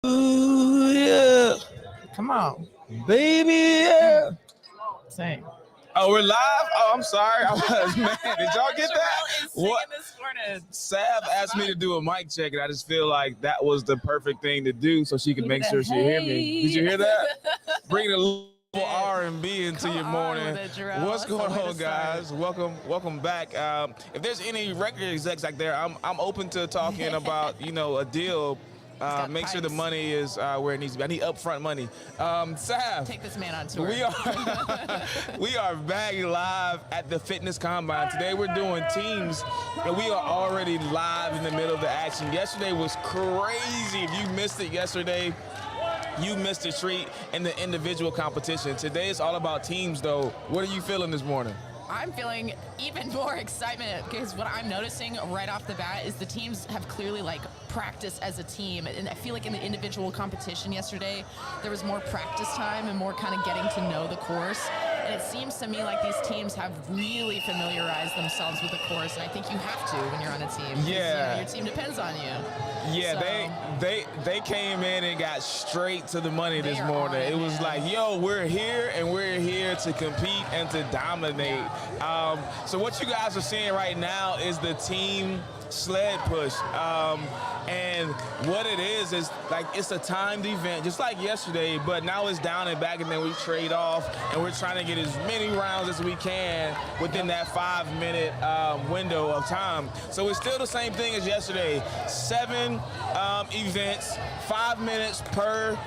Ooh, yeah. Come on, Baby, yeah. sing. Oh, we're live? Oh, I'm sorry. I was, man, did y'all get that? What? This morning. Sav asked me to do a mic check, and I just feel like that was the perfect thing to do so she could make sure she hear me. Did you hear that? Bring a little R&B into your morning. What's going on, guys? Welcome back. If there's any record execs out there, I'm open to talking about a deal. Make sure the money is where it needs to be. I need upfront money. Sav, Take this man on tour. we are back live at the Fitness Combine. Today we're doing teams, and we are already live in the middle of the action. Yesterday was crazy. If you missed it yesterday, you missed a treat in the individual competition. Today it's all about teams, though. What are you feeling this morning? I'm feeling even more excitement because what I'm noticing right off the bat is the teams have clearly practiced as a team, and I feel like in the individual competition yesterday there was more practice time and more kind of getting to know the course, and it seems to me like these teams have really familiarized themselves with the course, and I think you have to when you're on a team. Yeah, your team depends on you. Yeah, so, they came in and got straight to the money this morning. It was like, yo, we're here and we're here to compete and to dominate. So what you guys are seeing right now is the team sled push, and what it is it's a timed event just like yesterday, but now it's down and back, and then we trade off, and we're trying to get as many rounds as we can within that 5-minute window of time. So it's still the same thing as yesterday. 7 events, 5 minutes per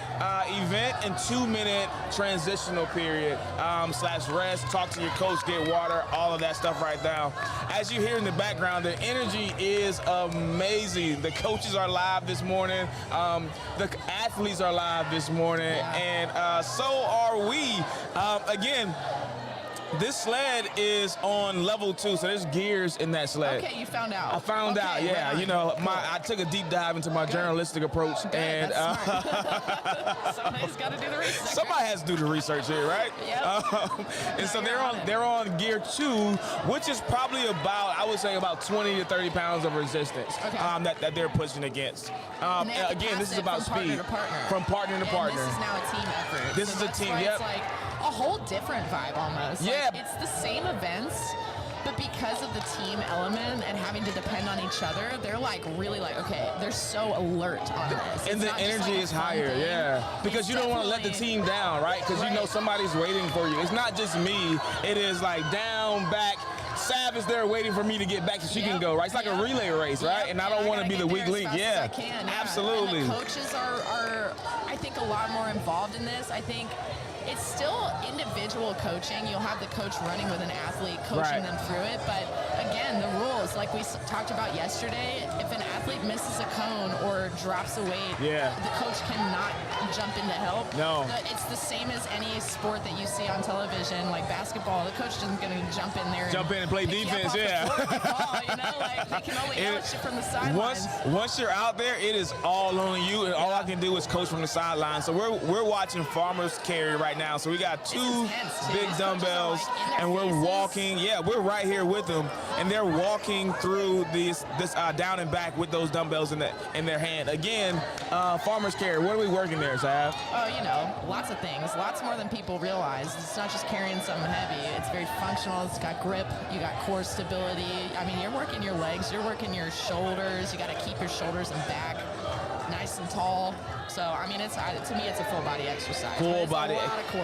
event, and 2-minute transitional period / rest, talk to your coach, get water, all of that stuff right now. As you hear in the background, the energy is amazing. The coaches are live this morning. The athletes are live this morning, and so are we. Again, this sled is on level 2, so there's gears in that sled. Okay, you found out. I found out, yeah. Right, cool. I took a deep dive into my journalistic approach. Good, and somebody's got to do the research. Somebody has to do the research here, right? Yep. And so they're on gear 2, which is probably about 20 to 30 pounds of resistance that they're pushing against. Again, this is about speed. From partner to partner. This is now a team effort. This is a team, yep. It's like a whole different vibe almost. Yeah. It's the same events, but because of the team element and having to depend on each other, they're really okay, they're so alert on this. And the energy is higher, yeah. Because you don't want to let the team down, right? Because you know somebody's waiting for you. It's not just me. It is down, back. Sav is there waiting for me to get back so she can go, right? It's like a relay race, right? And I don't want to be the weak link. Yeah, absolutely. And the coaches are, I think, a lot more involved in this. I think it's still individual coaching. You'll have the coach running with an athlete, coaching them through it. But again, the rules, like we talked about yesterday, if an athlete misses a cone or drops a weight, the coach cannot jump in to help. No. It's the same as any sport that you see on television, like basketball. The coach isn't going to jump in there and play defense, they can only yell at you from the sidelines. Once you're out there, it is all on you, and all I can do is coach from the sidelines. So we're watching farmers carry right now. So we got 2 big dumbbells, and we're walking. Yeah, we're right here with them, and they're walking through this down and back with those dumbbells in their hand. Again, farmers carry. What are we working there, Sav? Oh, lots of things. Lots more than people realize. It's not just carrying something heavy. It's very functional. It's got grip. You got core stability. I mean, you're working your legs. You're working your shoulders. You got to keep your shoulders and back nice and tall. So, I mean, to me, it's a full body exercise. Full body.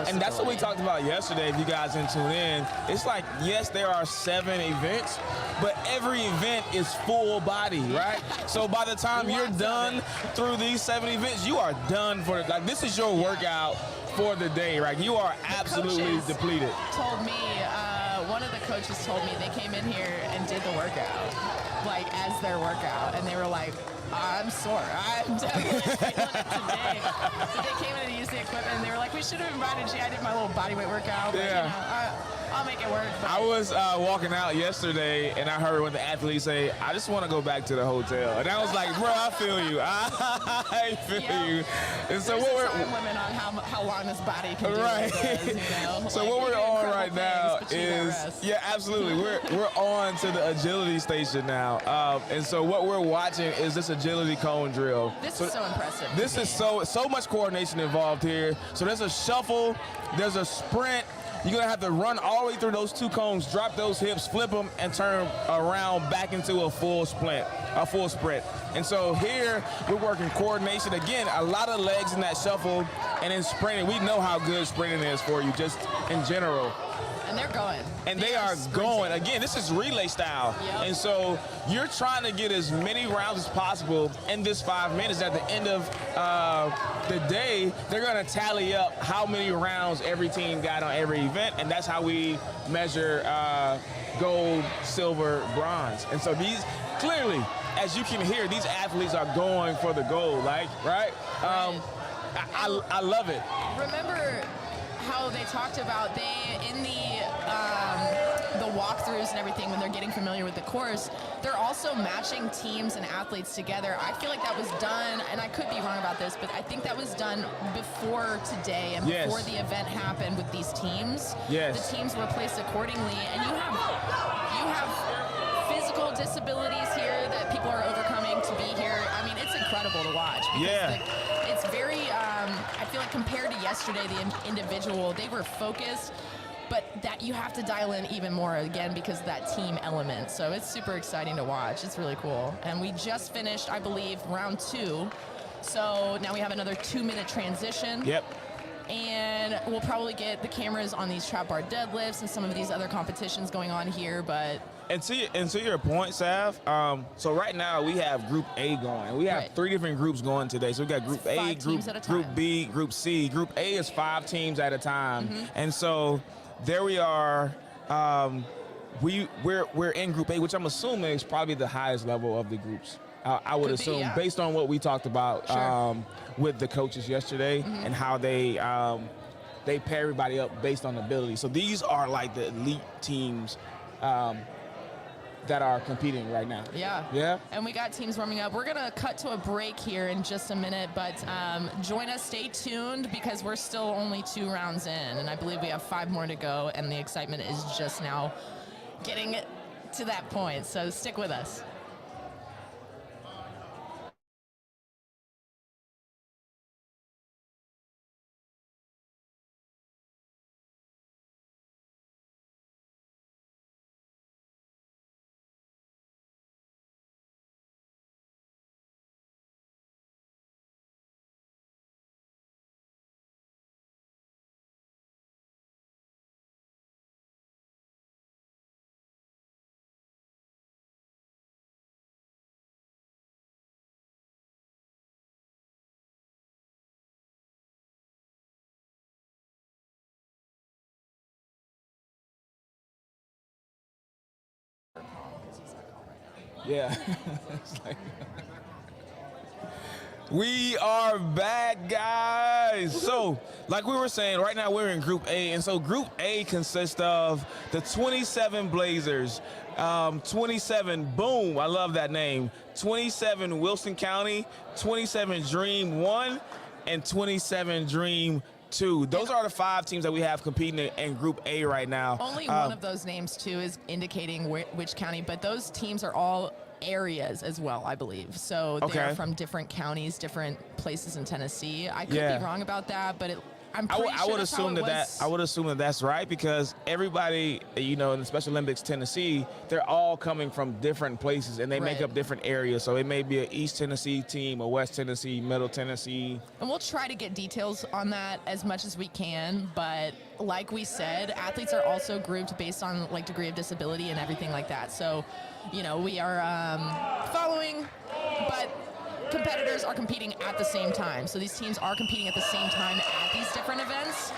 And that's what we talked about yesterday, if you guys didn't tune in. It's like, yes, there are 7 events, but every event is full body, right? So by the time you're done through these 7 events, you are done for this is your workout for the day, right? You are absolutely depleted. One of the coaches told me they came in here and did the workout, as their workout, and they were like, I'm sore. I'm definitely feeling it today. But they came in and used the equipment, and they were like, we should have invited you. I did my little body weight workout. But, I'll make it work. But I was walking out yesterday, and I heard one of the athletes say, "I just want to go back to the hotel," and I was like, "Bro, I feel you. I feel you." And so there's what a we're time limit on how long this body can do right. what it does, you know? So Like, what you we're do on incredible right now things, but you gotta is rest. absolutely. We're on to the agility station now, and so what we're watching is this agility cone drill. This is so impressive. This is so much coordination involved here. So there's a shuffle, there's a sprint. You're gonna have to run all the way through those 2 cones, drop those hips, flip them, and turn around back into a full sprint. And so here we're working coordination. Again, a lot of legs in that shuffle, and in sprinting, we know how good sprinting is for you, just in general. And they're going. And they are sprinting. going. Again, this is relay style. Yep. And so you're trying to get as many rounds as possible in this 5 minutes. At the end of the day, they're going to tally up how many rounds every team got on every event, and that's how we measure gold, silver, bronze. And so these, clearly, as you can hear, these athletes are going for the gold, right? I love it. Remember how they talked about in the walkthroughs and everything when they're getting familiar with the course, they're also matching teams and athletes together. I feel like that was done, and I could be wrong about this, but I think that was done before today and before the event happened with these teams. Yes. The teams were placed accordingly, and you have physical disabilities here that people are overcoming to be here. I mean, it's incredible to watch. Because it's very, I feel like compared to yesterday, the individual, they were focused, but that you have to dial in even more again because of that team element. So it's super exciting to watch. It's really cool. And we just finished, I believe, round 2. So now we have another 2-minute transition. Yep. And we'll probably get the cameras on these trap bar deadlifts and some of these other competitions going on here, but... And to your point, Sav, so right now we have Group A going. We have 3 different groups going today. So we got Group A, Group B, Group C. Group A is 5 teams at a time. And so there we are. We're in Group A, which I'm assuming is probably the highest level of the groups. I would assume, based on what we talked about with the coaches yesterday and how they pair everybody up based on ability. So these are like the elite teams that are competing right now. Yeah. And we got teams warming up. We're going to cut to a break here in just a minute, but join us, stay tuned, because we're still only 2 rounds in, and I believe we have 5 more to go, and the excitement is just now getting to that point. So stick with us. Yeah. We are back, guys. So, like we were saying, right now we're in Group A, and so Group A consists of the 27 Blazers, 27 Boom, I love that name, 27 Wilson County, 27 Dream 1, and 27 Dream 2. Those are the 5 teams that we have competing in Group A right now. Only one of those names, too, is indicating which county, but those teams are all areas as well, I believe. So they're from different counties, different places in Tennessee. I could be wrong about that, but I'm pretty sure I would assume I would assume that that's right, because everybody, you know, in the Special Olympics Tennessee, they're all coming from different places and they make up different areas. So it may be an East Tennessee team, a West Tennessee, Middle Tennessee. And we'll try to get details on that as much as we can, but like we said, athletes are also grouped based on like degree of disability and everything like that. So, you know, we are following, but competitors are competing at the same time. So these teams are competing at the same time at these different events.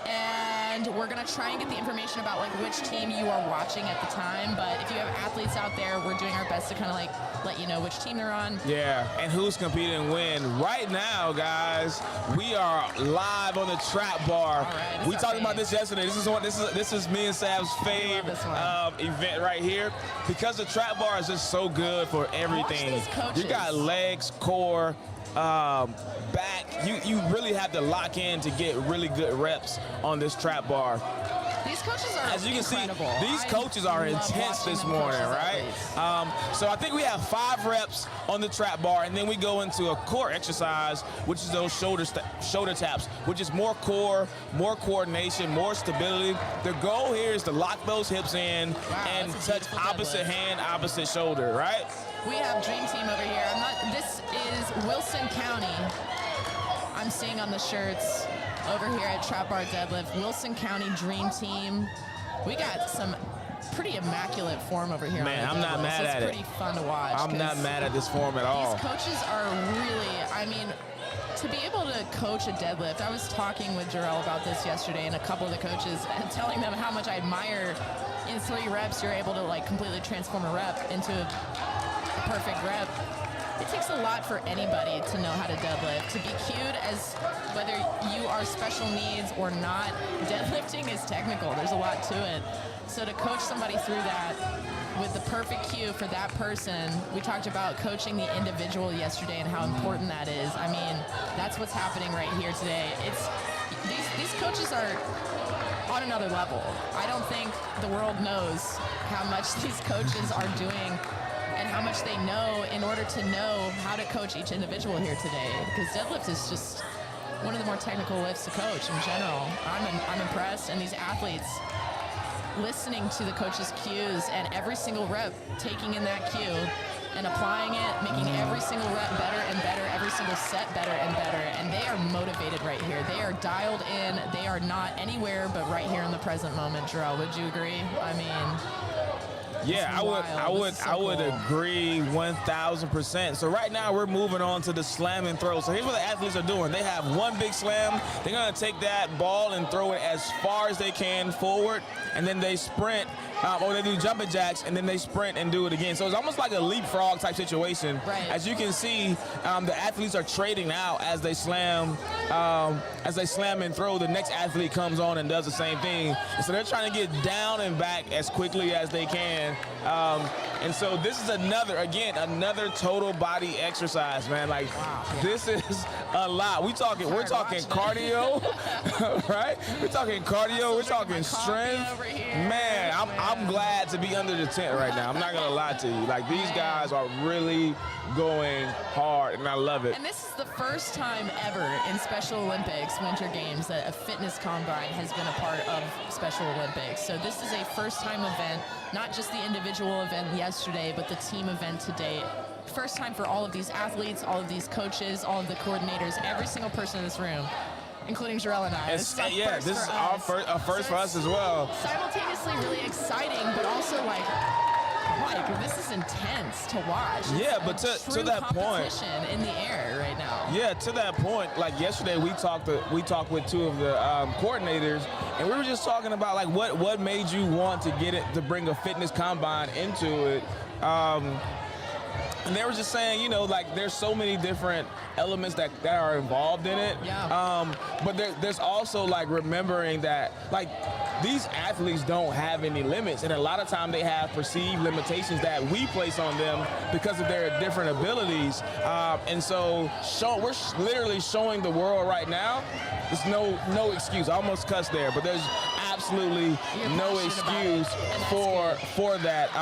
And and we're going to try and get the information about like which team you are watching at the time. But if you have athletes out there, we're doing our best to kind of like let you know which team they're on. Yeah, and who's competing when. Right now, guys, we are live on the trap bar. All right, We talked about this yesterday. This is me and Sav's favorite event right here, because the trap bar is just so good for everything. Watch these coaches. You got legs, core, back. You really have to lock in to get really good reps on this trap bar. These coaches are As you can incredible. see, these coaches are intense this morning, right? So I think we have 5 reps on the trap bar, and then we go into a core exercise, which is those shoulder taps, which is more core, more coordination, more stability. The goal here is to lock those hips in and touch opposite hand, opposite shoulder, right? We have Dream Team over here. This is Wilson County. I'm seeing on the shirts over here at Trap Bar Deadlift, Wilson County Dream Team. We got some pretty immaculate form over here. Man, I'm not mad at it. It's pretty fun to watch. I'm not mad at this form at all. These coaches are really, I mean, to be able to coach a deadlift, I was talking with Jarrell about this yesterday and a couple of the coaches and telling them how much I admire in 3 reps you're able to like completely transform a rep into a perfect rep. It takes a lot for anybody to know how to deadlift. To be cued as whether you are special needs or not, deadlifting is technical. There's a lot to it. So to coach somebody through that with the perfect cue for that person, we talked about coaching the individual yesterday and how important that is. I mean, that's what's happening right here today. These coaches are on another level. I don't think the world knows how much these coaches are doing and how much they know in order to know how to coach each individual here today. Because deadlift is just one of the more technical lifts to coach in general. I'm impressed, and these athletes listening to the coach's cues and every single rep taking in that cue and applying it, making every single rep better and better, every single set better and better. And they are motivated right here. They are dialed in. They are not anywhere but right here in the present moment. Jarrell, would you agree? I mean, yeah, I would agree 1,000%. So right now we're moving on to the slam and throw. So here's what the athletes are doing. They have one big slam. They're gonna take that ball and throw it as far as they can forward, and then they sprint, or they do jumping jacks, and then they sprint and do it again. So it's almost like a leapfrog type situation. Right. As you can see, the athletes are trading out as they slam and throw. The next athlete comes on and does the same thing. And so they're trying to get down and back as quickly as they can. And so this is another total body exercise, man. Like, This is a lot. We're talking cardio, right? We're talking cardio. We're talking strength. Man, I'm glad to be under the tent right now. I'm not gonna lie to you. Like, these guys are really going hard, and I love it. And this is the first time ever in Special Olympics Winter Games that a fitness combine has been a part of Special Olympics. So this is a first-time event, not just the individual event yesterday, but the team event today. First time for all of these athletes, all of these coaches, all of the coordinators, every single person in this room, including Jarrell and I. This is our first for us as well. Simultaneously really exciting, but also like this is intense to watch. Yeah, but to that point, competition in the air right now. Yeah, to that point, like yesterday, we talked with 2 of the coordinators, and we were just talking about like what made you want to get it to bring a fitness combine into it. And they were just saying, like there's so many different elements that are involved in it. Yeah. But there's also like remembering that like these athletes don't have any limits, and a lot of time they have perceived limitations that we place on them because of their different abilities. And so we're literally showing the world right now. There's no excuse. I almost cussed there, but there's absolutely no excuse for that.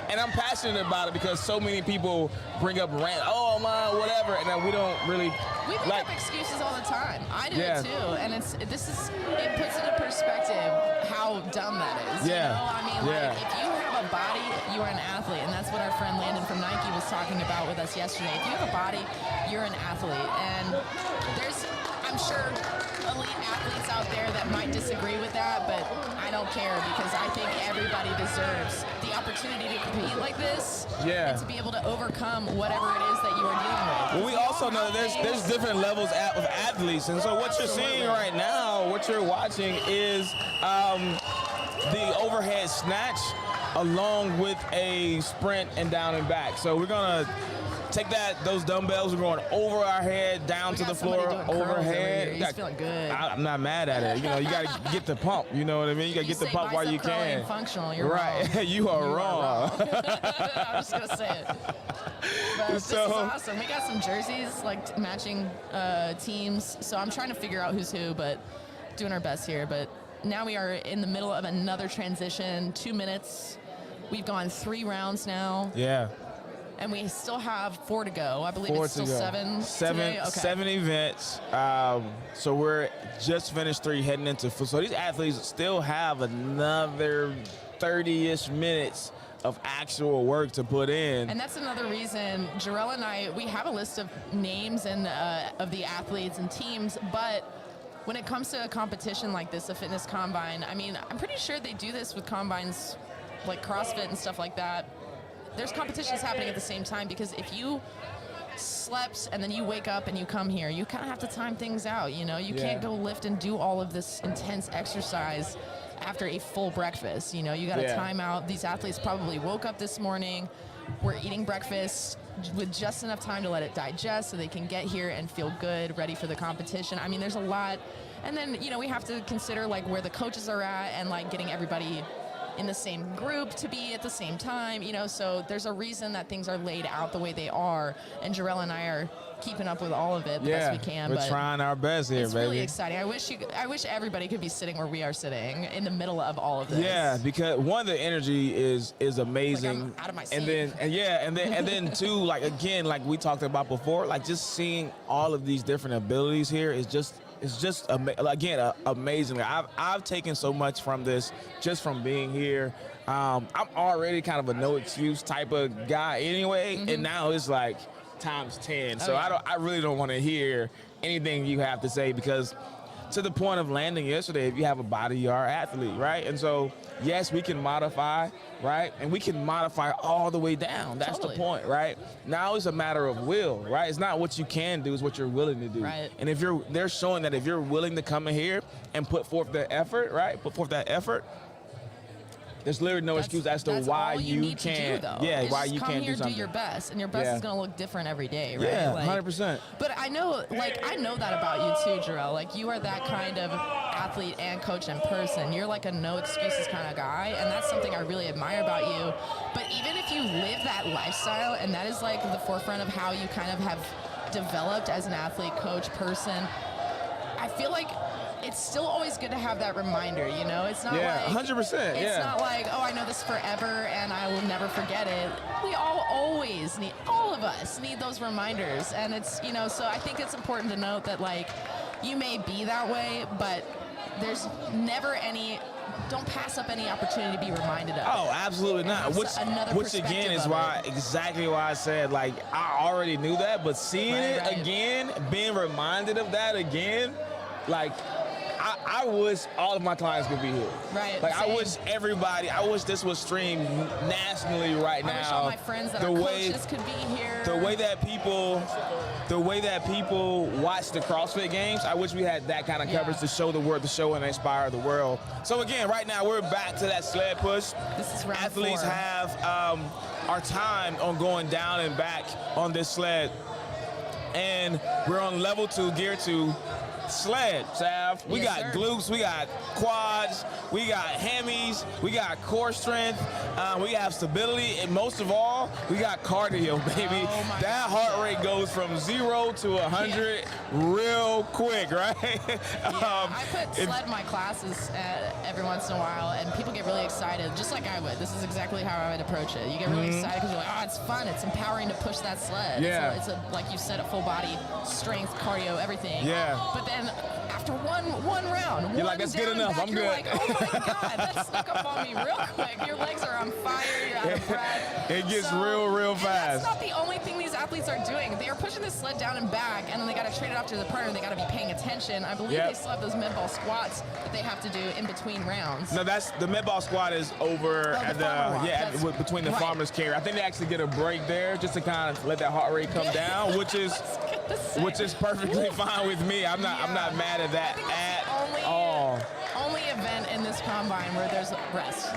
And I'm passionate about it because so many people bring up oh man, whatever, and then we don't really. We make up excuses all the time. I do it too, and it puts into perspective how dumb that is. Yeah. I mean, like if you have a body, you are an athlete, and that's what our friend Landon from Nike was talking about with us yesterday. If you have a body, you're an athlete, and there's, I'm sure, a elite athletes out there that might disagree with that, but I don't care because I think everybody deserves the opportunity to compete like this and to be able to overcome whatever it is that you are dealing with. Well, we also know there's different levels of athletes, and so what you're seeing right now, what you're watching is the overhead snatch along with a sprint and down and back. So we're gonna take those dumbbells, we're going over our head, down to the floor, overhead. He's feeling good. I'm not mad at it. You know, you gotta get the pump. You know what I mean? You gotta get the pump while you can. Functional, you're right. wrong. You are wrong. I'm just gonna say it. But this is awesome. We got some jerseys, like matching teams. So I'm trying to figure out who's who, but doing our best here. But now we are in the middle of another transition. 2 minutes. We've gone 3 rounds now. Yeah. And we still have 4 to go. I believe it's still 7. Today? Okay. 7 events. So we're just finished 3, heading into 4. So these athletes still have another 30-ish minutes of actual work to put in. And that's another reason Jarrell and I, we have a list of names and of the athletes and teams, but when it comes to a competition like this, a fitness combine, I mean, I'm pretty sure they do this with combines like CrossFit and stuff like that. There's competitions happening at the same time because if you slept and then you wake up and you come here, you kind of have to time things out, you know? You can't go lift and do all of this intense exercise after a full breakfast, you know? You got to time out. These athletes probably woke up this morning, were eating breakfast with just enough time to let it digest so they can get here and feel good, ready for the competition. I mean, there's a lot. And then, you know, we have to consider like where the coaches are at and like getting everybody in the same group to be at the same time, you know, so there's a reason that things are laid out the way they are, and Jarrell and I are keeping up with all of it the best we can. We're trying our best here, it's baby. It's really exciting. I wish everybody could be sitting where we are sitting in the middle of all of this. Yeah, because one, the energy is amazing. Like I'm out of my seat. And then two, like again, like we talked about before, like just seeing all of these different abilities here is just amazing. I've taken so much from this just from being here. I'm already kind of a no excuse type of guy anyway, and now it's like times 10. So I really don't want to hear anything you have to say, because to the point of landing yesterday, if you have a body, you are an athlete, right? And so yes, we can modify, right? And we can modify all the way down. That's the point, right? Now it's a matter of will, right? It's not what you can do, it's what you're willing to do. Right. And if they're showing that if you're willing to come in here and put forth the effort, right? Put forth that effort, there's literally no excuse as to why you can't. Why you can't do something. Come here, do your best, and your best is going to look different every day, right? Yeah, 100%. But I know that about you too, Jarrell. Like, you are that kind of athlete and coach in person. You're like a no excuses kind of guy, and that's something I really admire about you. But even if you live that lifestyle, and that is like the forefront of how you kind of have developed as an athlete, coach, person, I feel like it's still always good to have that reminder, you know? It's not like 100%. It's not like, oh, I know this forever and I will never forget it. We all of us need those reminders. And it's, you know, so I think it's important to note that, like, you may be that way, but there's never don't pass up any opportunity to be reminded of. Oh, absolutely not. Which again is exactly why I said, like, I already knew that, but seeing it again, being reminded of that again, like, I wish all of my clients could be here. Right. Like, I wish this was streamed nationally right now. I wish all my friends that are coaches could be here. The way that people watch the CrossFit Games, I wish we had that kind of coverage to show the world, to show and inspire the world. So again, right now we're back to that sled push. This is round 4. Athletes have our time on going down and back on this sled. And we're on level 2, gear 2. Sled, Sav. We got glutes, we got quads, we got hammies, we got core strength, we have stability, and most of all, we got cardio, baby. That heart rate goes from 0 to 100 real quick, right? I put sled in my classes every once in a while, and people get really excited, just like I would. This is exactly how I would approach it. You get really excited because you're like, oh, it's fun, it's empowering to push that sled. Yeah. It's a like you said, a full body strength, cardio, everything. Yeah. But then after one round. You're like, that's good enough. I'm you're good. Like, oh my God, that snuck up on me real quick. Your legs are on fire. You're out of breath. It gets real fast. That's not the only thing these athletes are doing. They are pushing the sled down and back, and then they got to trade it off to the partner. They got to be paying attention. I believe they still have those mid-ball squats that they have to do in between rounds. No, that's the mid-ball squat is over between the farmer's carry. I think they actually get a break there just to kind of let that heart rate come down, which is perfectly fine with me. I'm not mad at that at all. Only event in this combine where there's rest.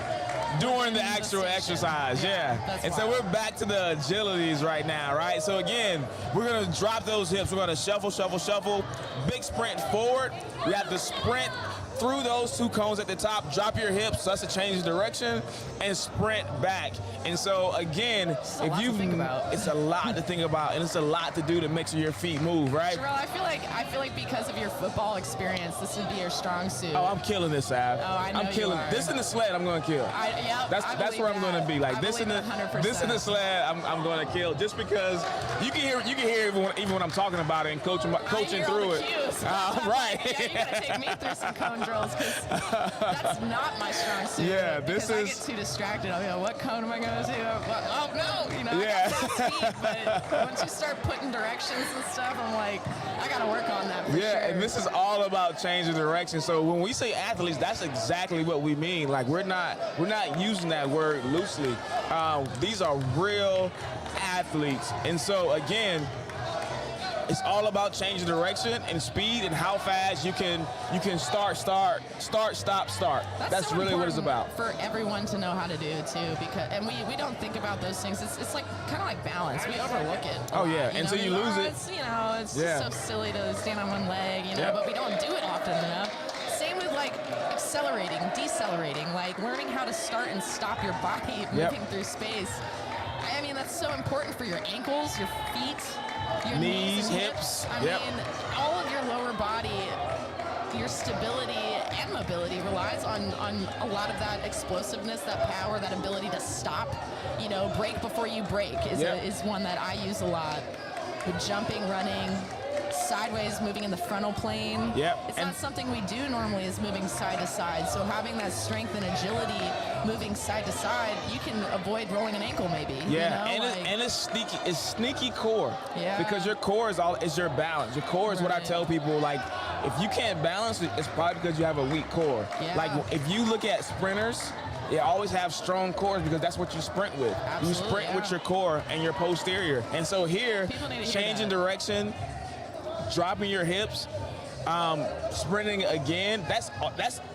During the actual exercise, and so we're back to the agilities right now, right? So again, we're gonna drop those hips. We're gonna shuffle, big sprint forward. We have to sprint through those two cones at the top, drop your hips, so that's a change of direction, and sprint back. And so again, it's a lot to think about, and it's a lot to do to make sure your feet move, right? Jarrell, I feel like because of your football experience, this would be your strong suit. Oh, I'm killing this, Av. Oh, I know I'm killing you are. This in the sled, I'm going to kill. That's where I'm going to be. Like this in the sled, I'm going to kill. Just because you can hear even when I'm talking about it and coaching through it. Right. Yeah, you got to take me through some cone drills because that's not my strong suit. Yeah, because I get too distracted. I'll be like, what cone am I going to do? Oh no, I got fast feet. But once you start putting directions and stuff, I'm like, I got to work on that for sure. And this is all about changing direction. So when we say athletes, that's exactly what we mean. Like we're not using that word loosely. These are real athletes. And so again, it's all about changing direction and speed and how fast you can start, stop. That's so really what it's about. For everyone to know how to do too, because we don't think about those things. It's like kind of like balance. We overlook it. Oh yeah, until you lose it. It's just so silly to stand on one leg, but we don't do it often enough. Same with like accelerating, decelerating, like learning how to start and stop your body moving through space. I mean, that's so important for your ankles, your feet, your knees hips. I mean, all of your lower body, your stability and mobility relies on a lot of that explosiveness, that power, that ability to stop, break before you break is one that I use a lot. The jumping, running, sideways, moving in the frontal plane. It's not something we do normally, is moving side to side. So having that strength and agility moving side to side, you can avoid rolling an ankle maybe. And it's sneaky core. Because your core is your balance. Your core is what I tell people, like, if you can't balance it, it's probably because you have a weak core. Like if you look at sprinters, you always have strong cores because that's what you sprint with. You sprint with your core and your posterior. And so here, changing direction, dropping your hips, sprinting again, that's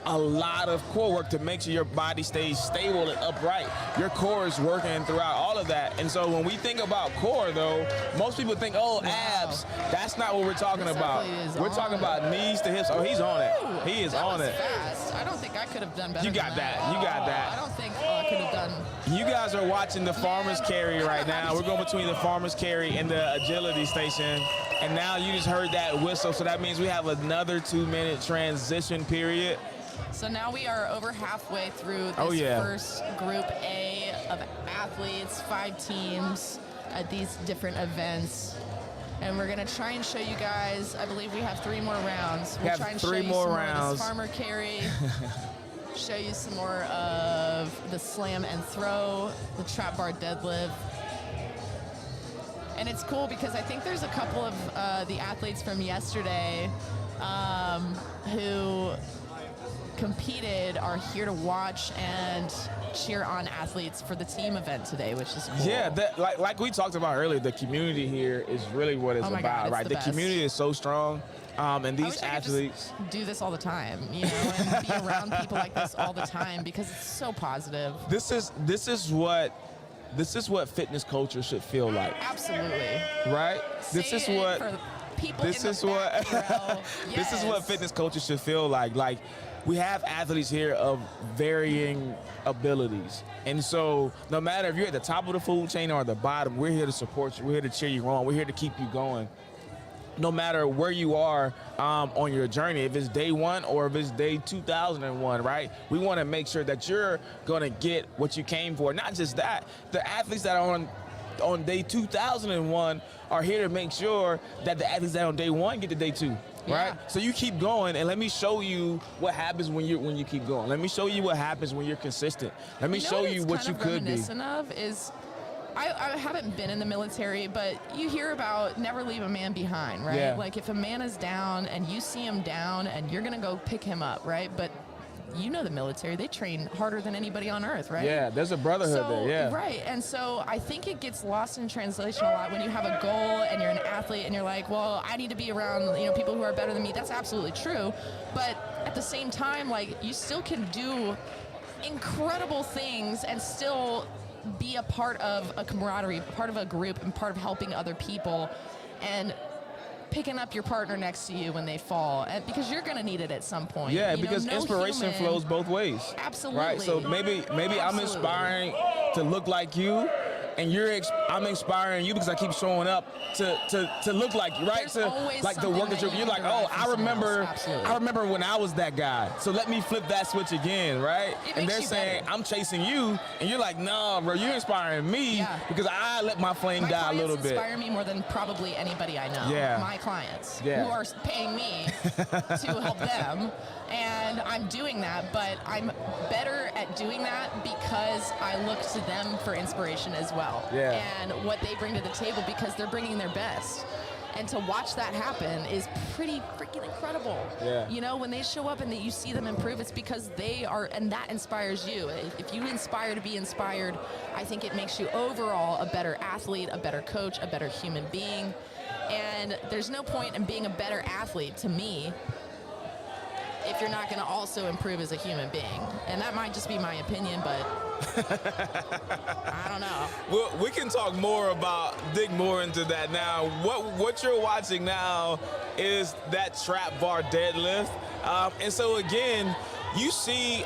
a lot of core work to make sure your body stays stable and upright. Your core is working throughout all of that. And so when we think about core, though, most people think, abs. That's not what we're talking about. We're talking about knees to hips. Oh, he's on it. He is on it. Fast. I don't think I could have done better. You got that. I don't think I could have done. You guys are watching the farmer's carry right now. We're going between the farmer's carry and the agility station. And now you just heard that whistle, so that means we have another 2-minute transition period. So now we are over halfway through this first Group A of athletes, 5 teams at these different events. And we're going to try and show you guys, I believe we have 3 more rounds. We'll try and show you some more of this farmer carry, show you some more of the slam and throw, the trap bar deadlift. And it's cool because I think there's a couple of the athletes from yesterday who competed are here to watch and cheer on athletes for the team event today, which is cool. Yeah, like we talked about earlier, the community here is really what it's about, right? The community is so strong, and these athletes I do this all the time, and be around people like this all the time because it's so positive. This is what fitness culture should feel like. Absolutely. Right? This is what fitness culture should feel like. Like, we have athletes here of varying abilities. And so no matter if you're at the top of the food chain or the bottom, we're here to support you. We're here to cheer you on. We're here to keep you going. No matter where you are on your journey, if it's day 1 or if it's day 2001, right? We want to make sure that you're going to get what you came for. Not just that, the athletes that are on day 2001 are here to make sure that the athletes that are on day 1 get to day 2. right? Yeah. So you keep going, and let me show you what happens when you keep going. Let me show you what happens when you're consistent. Let me show you what you could be. Reminiscent of is, I haven't been in the military, but you hear about never leave a man behind, right? Yeah. Like if a man is down and you see him down and you're gonna go pick him up, right? But you know the military, they train harder than anybody on earth, right? Yeah, there's a brotherhood there, yeah. Right, and so I think it gets lost in translation a lot when you have a goal and you're an athlete and you're like, well, I need to be around, people who are better than me. That's absolutely true, but at the same time, like, you still can do incredible things and still be a part of a camaraderie, part of a group, and part of helping other people, and picking up your partner next to you when they fall, and because you're going to need it at some point. Yeah, because inspiration flows both ways. Absolutely. Right. So maybe I'm inspiring to look like you, and I'm inspiring you because I keep showing up to look like you, right? There's like the work that you're like, oh, I remember when I was that guy. So let me flip that switch again, right? And they're saying, better. I'm chasing you, and you're like, no, bro, you're inspiring me because I let my flame die a little bit. Inspire me more than probably anybody I know. Yeah. My clients who are paying me to help them. And I'm doing that, but I'm better at doing that because I look to them for inspiration as well. Yeah. And what they bring to the table, because they're bringing their best. And to watch that happen is pretty freaking incredible. Yeah. When they show up and that you see them improve, it's because they are, and that inspires you. If you inspire to be inspired, I think it makes you overall a better athlete, a better coach, a better human being. And there's no point in being a better athlete, to me, if you're not going to also improve as a human being. And that might just be my opinion, but I don't know. Well, we can talk more dig more into that now. What you're watching now is that trap bar deadlift. And so again, you see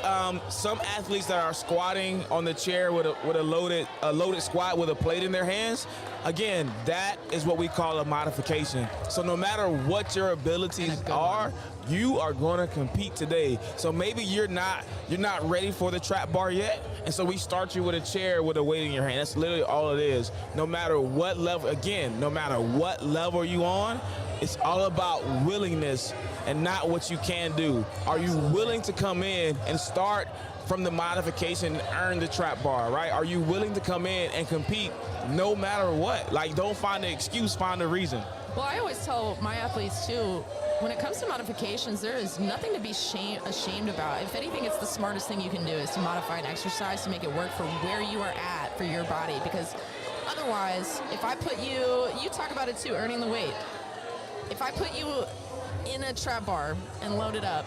some athletes that are squatting on the chair with a loaded squat with a plate in their hands. Again, that is what we call a modification. So no matter what your abilities are, you are going to compete today. So maybe you're not ready for the trap bar yet, and so we start you with a chair with a weight in your hand. That's literally all it is. No matter what level you're on, it's all about willingness and not what you can do. Are you willing to come in and start from the modification and earn the trap bar, right? Are you willing to come in and compete no matter what? Like, don't find an excuse, find a reason. Well, I always tell my athletes too, when it comes to modifications, there is nothing to be ashamed about. If anything, it's the smartest thing you can do is to modify an exercise to make it work for where you are at for your body. Because otherwise, if I put you talk about it too, earning the weight. If I put you in a trap bar and load it up,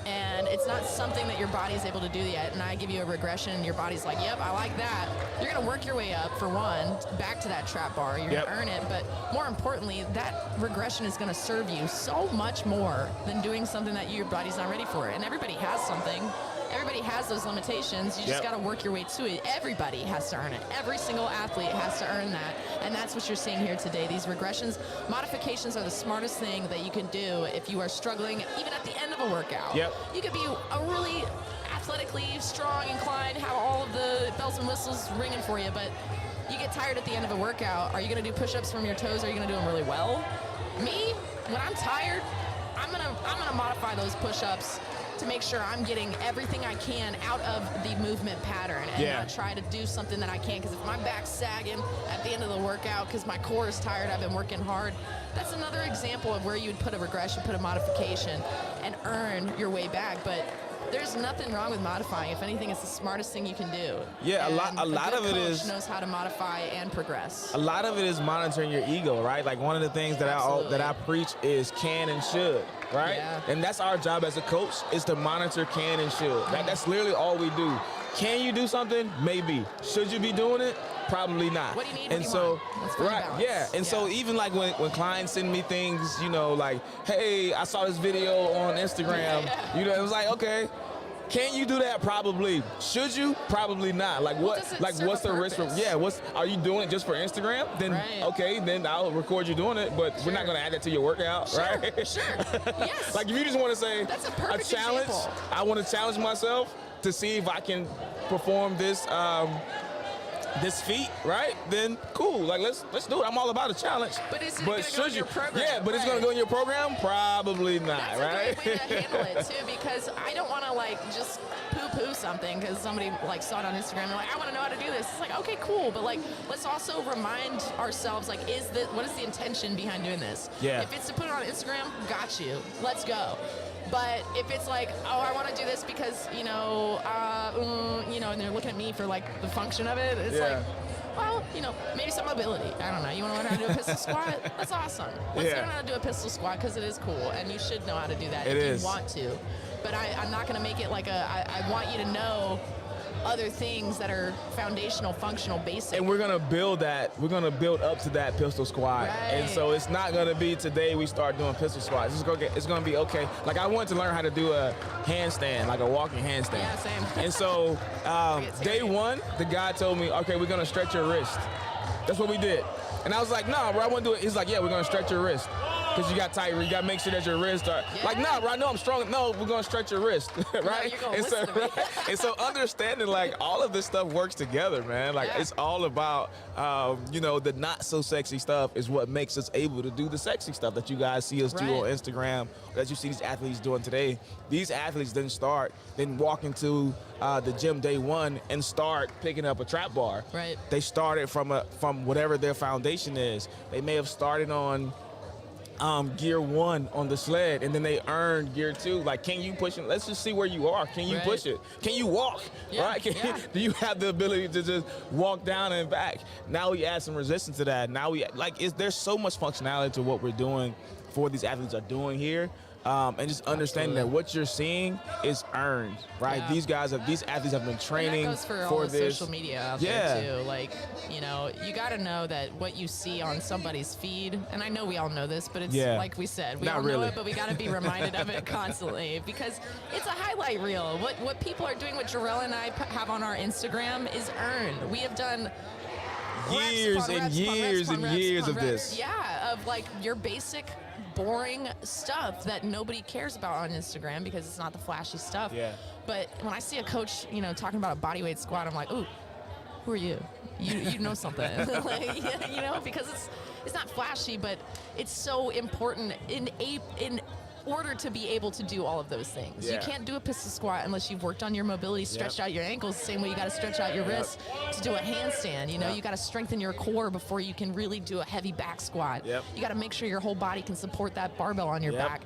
and it's not something that your body is able to do yet, and I give you a regression and your body's like, yep, I like that, you're going to work your way up, for one, back to that trap bar. You're going to earn it, but more importantly, that regression is going to serve you so much more than doing something that your body's not ready for. And everybody has something. Everybody has those limitations. You just got to work your way to it. Everybody has to earn it. Every single athlete has to earn that. And that's what you're seeing here today. These regressions, modifications are the smartest thing that you can do if you are struggling, even at the end of a workout. You could be a really athletically strong, inclined, have all of the bells and whistles ringing for you, but you get tired at the end of a workout. Are you going to do push-ups from your toes? Or are you going to do them really well? Me, when I'm tired, I'm gonna modify those push-ups to make sure I'm getting everything I can out of the movement pattern and not try to do something that I can't. Because if my back's sagging at the end of the workout because my core is tired, I've been working hard, that's another example of where you would put a regression, put a modification, and earn your way back. But there's nothing wrong with modifying. If anything, it's the smartest thing you can do. Yeah, and a lot of it is knows how to modify and progress. A lot of it is monitoring your ego, right? Like one of the things that I preach is can and should, right? Yeah. And that's our job as a coach, is to monitor can and should. That's literally all we do. Can you do something? Maybe. Should you be doing it? Probably not. What do you need? And what do you so, want? Let's find balance. yeah. And so even like when clients send me things, like, hey, I saw this video on Instagram. It was like, okay. Can you do that? Probably. Should you? Probably not. Like what? What's the risk? Are you doing it just for Instagram? Then okay, then I'll record you doing it. But we're not going to add that to your workout, right? Sure. Yes. Like if you just want to say that's a perfect challenge, example. I want to challenge myself to see if I can perform this this feat, right? Then cool. Like let's do it. I'm all about a challenge. But is it going to go in your program? Yeah, but it's going to go in your program? Probably not, That's right? a great way to handle it too, because I don't want to like just poo-poo something because somebody like saw it on Instagram and like, I want to know how to do this. It's like, okay, cool, but like let's also remind ourselves like, what is the intention behind doing this? Yeah. If it's to put it on Instagram, got you. Let's go. But if it's like, oh, I want to do this because, and they're looking at me for like the function of it, it's like, well, maybe some mobility. I don't know. You want to learn how to do a pistol squat? That's awesome. Let's learn how to do a pistol squat because it is cool, and you should know how to do that if you want to. But I'm not going to make it like I want you to know other things that are foundational, functional, basic. And we're gonna build that. We're gonna build up to that pistol squat. Right. And so it's not gonna be today we start doing pistol squats. It's gonna be okay. Like I wanted to learn how to do a handstand, like a walking handstand. Yeah, same. And so day one, the guy told me, okay, we're gonna stretch your wrist. That's what we did. And I was like, nah, bro, I want to do it. He's like, yeah, we're gonna stretch your wrist. Because you got tight, you got to make sure that your wrists are like, nah, bro, I know I'm strong. No, we're going to stretch your wrist, right? No, you're gonna listen to me. And so understanding, like, all of this stuff works together, man. Like, it's all about, the not so sexy stuff is what makes us able to do the sexy stuff that you guys see us do on Instagram, that you see these athletes doing today. These athletes didn't walk into the gym day one and start picking up a trap bar. Right. They started from whatever their foundation is. They may have started on gear one on the sled, and then they earned gear two. Like, can you push it? Let's just see where you are. Can you push it? Can you walk? Right? Do you have the ability to just walk down and back? Now we add some resistance to that. Now there's so much functionality to what we're doing for these athletes are doing here. And just understanding that what you're seeing is earned, right? Yeah. These athletes have been training and that goes for for all the this. social media out there too. Like, you got to know that what you see on somebody's feed, and I know we all know this, but it's like we said, we all know it, but we got to be reminded of it constantly because it's a highlight reel. What people are doing, what Jarrell and I have on our Instagram is earned. We have done years and years and years of this. Yeah, of like your basic boring stuff that nobody cares about on Instagram because it's not the flashy stuff. Yeah. But when I see a coach, talking about a bodyweight squat, I'm like, ooh, who are you? You know something. Because it's not flashy, but it's so important in order to be able to do all of those things. You can't do a pistol squat unless you've worked on your mobility, stretched out your ankles the same way you got to stretch out your wrists to do a handstand. You got to strengthen your core before you can really do a heavy back squat. You got to make sure your whole body can support that barbell on your back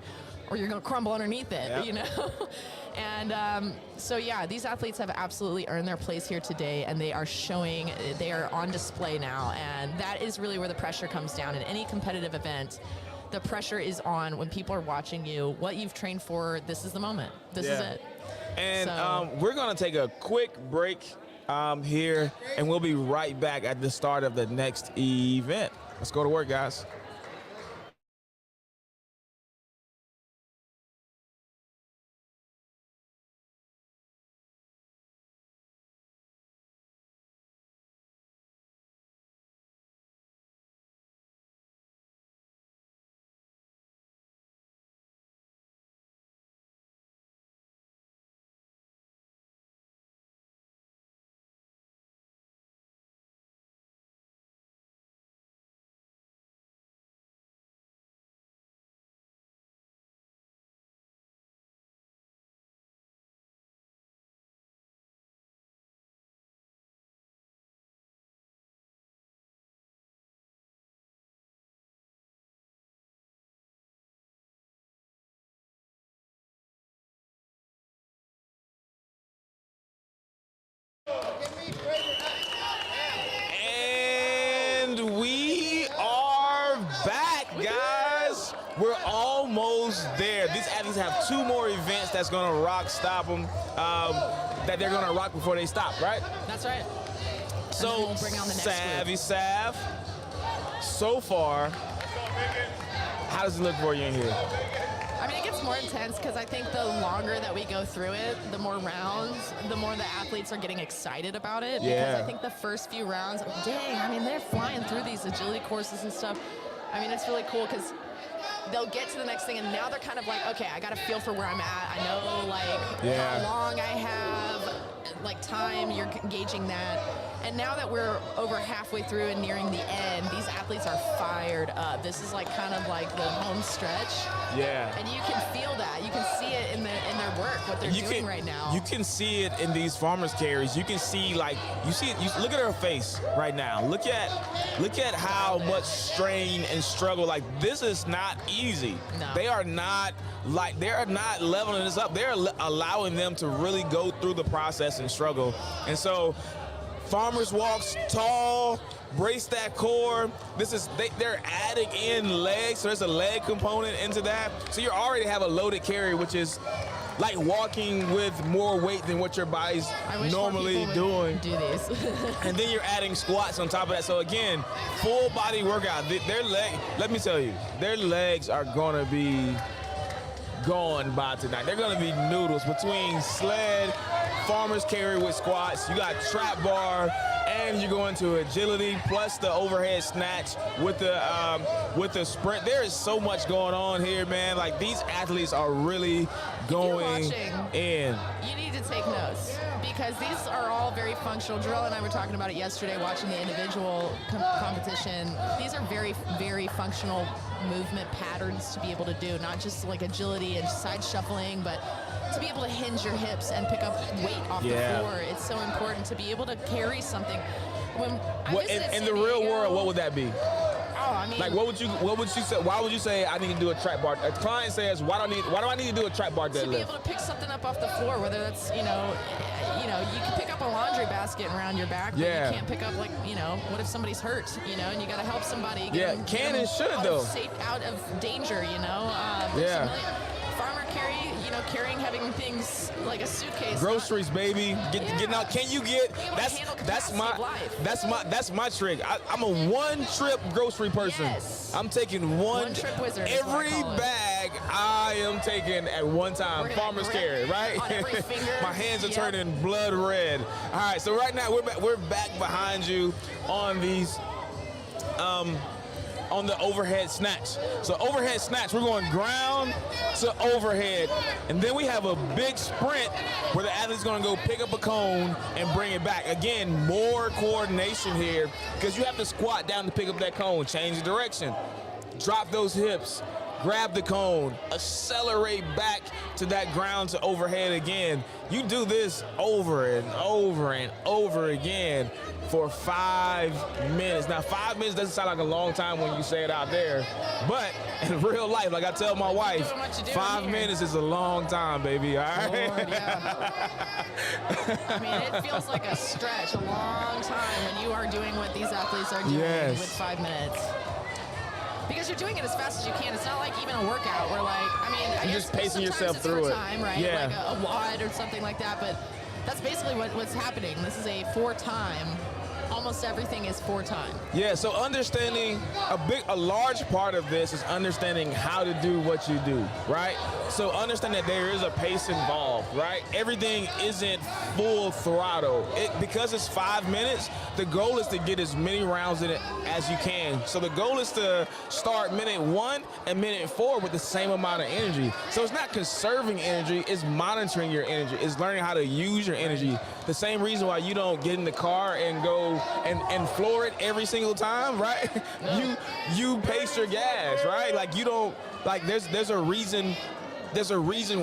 or you're going to crumble underneath it, And these athletes have absolutely earned their place here today, and they are on display now. And that is really where the pressure comes down in any competitive event. The pressure is on when people are watching you. What you've trained for, this is the moment. This is it. And we're going to take a quick break here, and we'll be right back at the start of the next event. Let's go to work, guys. And we are back, guys. We're almost there. These athletes have 2 more events that's going to stop them, that they're going to rock before they stop, right? That's right. So, we'll bring on the next Savvy Sav, so far, how does it look for you in here? I mean, it gets more intense because I think the longer that we go through it, the more rounds, the more the athletes are getting excited about it. Because I think the first few rounds, they're flying through these agility courses and stuff. I mean, it's really cool because they'll get to the next thing and now they're kind of like, okay, I got to feel for where I'm at. I know, how long I have like time, you're gauging that. And now that we're over halfway through and nearing the end, these athletes are fired up. This is like kind of like the home stretch. Yeah. And you can feel that. You can see it in their work, what they're doing right now. You can see it in these farmers carries. You can see you see it. Look at her face right now. Look at how much strain and struggle. Like, this is not easy. No. They are not leveling this up. They're allowing them to really go through the process and struggle. And so, farmers walks tall, brace that core. They're adding in legs, so there's a leg component into that. So you already have a loaded carry, which is like walking with more weight than what your body's normally doing. Do these. And then you're adding squats on top of that. So again, full body workout. Let me tell you, their legs are gonna be gone by tonight. They're gonna be noodles between sled, farmers carry with squats. You got trap bar, and you go into agility plus the overhead snatch with the sprint. There is so much going on here, man. Like, these athletes are really going in. You need to take notes, because these are all very functional. Jarrell and I were talking about it yesterday, watching the individual competition. These are very, very functional movement patterns to be able to do, not just like agility and side shuffling, but to be able to hinge your hips and pick up weight off the floor. It's so important to be able to carry something. In the real world, what would that be? Oh, I mean, like, what would you say? Why would you say I need to do a trap bar? A client says, why do I need to do a trap bar deadlift? To be able to pick something up off the floor, whether that's you can pick up a laundry basket around your back, but you can't pick up, like, what if somebody's hurt, and you got to help somebody. Can and should though. Safe out of danger, farmer carry, carrying heavy things like a suitcase. Groceries, baby. Getting out. Can you get? That's my trick. I'm a one-trip grocery person. Yes. I'm taking one trip wizard. Every bag I am taking at one time. Farmers carry, right? On every finger. My hands are turning blood red. All right, so right now we're back behind you on these. On the overhead snatch. So overhead snatch, we're going ground to overhead. And then we have a big sprint where the athlete's gonna go pick up a cone and bring it back. Again, more coordination here, because you have to squat down to pick up that cone, change the direction, drop those hips, grab the cone, accelerate back to that ground to overhead again. You do this over and over and over again for 5 minutes. Now, 5 minutes doesn't sound like a long time when you say it out there, but in real life, like I tell my wife, 5 minutes is a long time, baby, all right? Lord, yeah. I mean, it feels like a stretch, a long time when you are doing what these athletes are doing with 5 minutes. Because you're doing it as fast as you can. It's not like even a workout where, you're just pacing yourself through it. Time, right? Yeah. Like a WOD or something like that, but that's basically what's happening. This is a 4-time. Almost everything is 4-time. Yeah, so understanding a large part of this is understanding how to do what you do, right? So understand that there is a pace involved, right? Everything isn't full throttle. Because it's 5 minutes, the goal is to get as many rounds in it as you can. So the goal is to start minute 1 and minute 4 with the same amount of energy. So it's not conserving energy, it's monitoring your energy. It's learning how to use your energy. The same reason why you don't get in the car and go and floor it every single time, right? You pace your gas, right? Like, you don't, like, there's a reason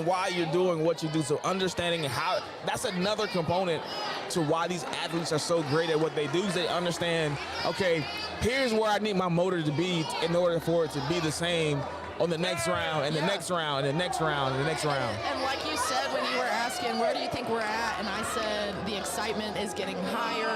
why you're doing what you do. So understanding how, that's another component to why these athletes are so great at what they do, is they understand, okay, here's where I need my motor to be in order for it to be the same on the next round and the next round and the next round and the next round. And like you said when you were asking, where do you think we're at? And I said the excitement is getting higher.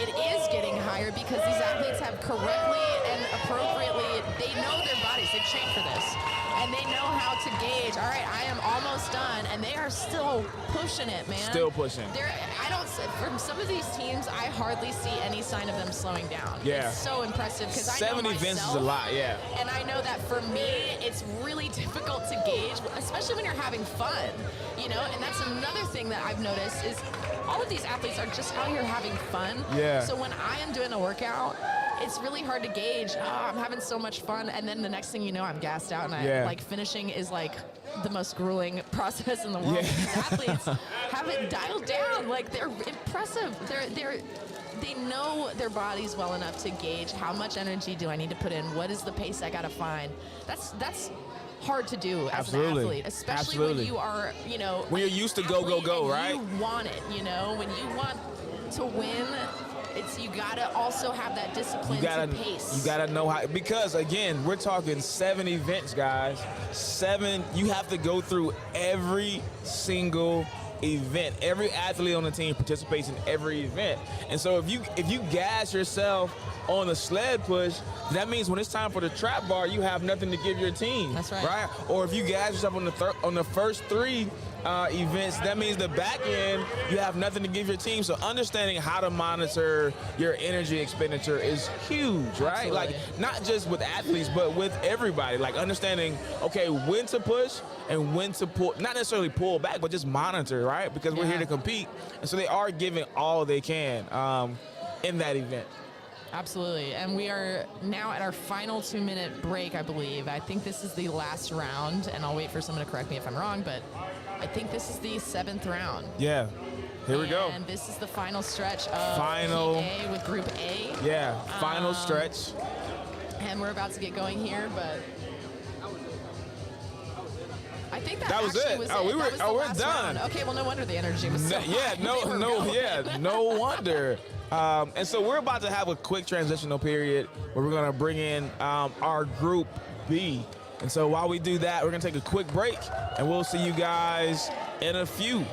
It is getting higher because these athletes have correctly and appropriately, they know their bodies. They've trained for this. And they know how to gauge, all right, I am almost done, and they are still pushing it, man. Still pushing. From some of these teams, I hardly see any sign of them slowing down. Yeah. It's so impressive, because I know 70 myself, events is a lot, yeah. And I know that for me, it's really difficult to gauge, especially when you're having fun, and that's another thing that I've noticed is all of these athletes are just out here having fun. Yeah. So when I am doing a workout, it's really hard to gauge. Oh, I'm having so much fun, and then the next thing you know, I'm gassed out, and I like finishing is like the most grueling process in the world. These athletes have it dialed down. Like, they're impressive. They know their bodies well enough to gauge how much energy do I need to put in. What is the pace I gotta find? That's hard to do as an athlete, especially when you are, when you're used to go, right? You want it, when you want to win. You gotta also have that discipline to pace. You gotta know how, because again, we're talking 7 events, guys. 7. You have to go through every single event. Every athlete on the team participates in every event, and so if you gas yourself on the sled push, that means when it's time for the trap bar, you have nothing to give your team. That's right. Right? Or if you gas yourself on the first 3 events, that means the back end, you have nothing to give your team. So understanding how to monitor your energy expenditure is huge, right? Absolutely. Like, not just with athletes, but with everybody. Like, understanding, okay, when to push and when to pull, not necessarily pull back, but just monitor, right? Because we're here to compete. And so they are giving all they can in that event. Absolutely. And we are now at our final 2-minute break, I believe. I think this is the last round, and I'll wait for someone to correct me if I'm wrong, but I think this is the 7th round. Yeah. Here we go. And this is the final stretch of Final Heat A with Group A. Yeah, final stretch. And we're about to get going here, but I think that was actually it. was Oh, it. we're That was the last done. round. Okay, well, no wonder the energy was so high. No wonder. And so we're about to have a quick transitional period where we're going to bring in our Group B. And so while we do that, we're going to take a quick break, and we'll see you guys in a few.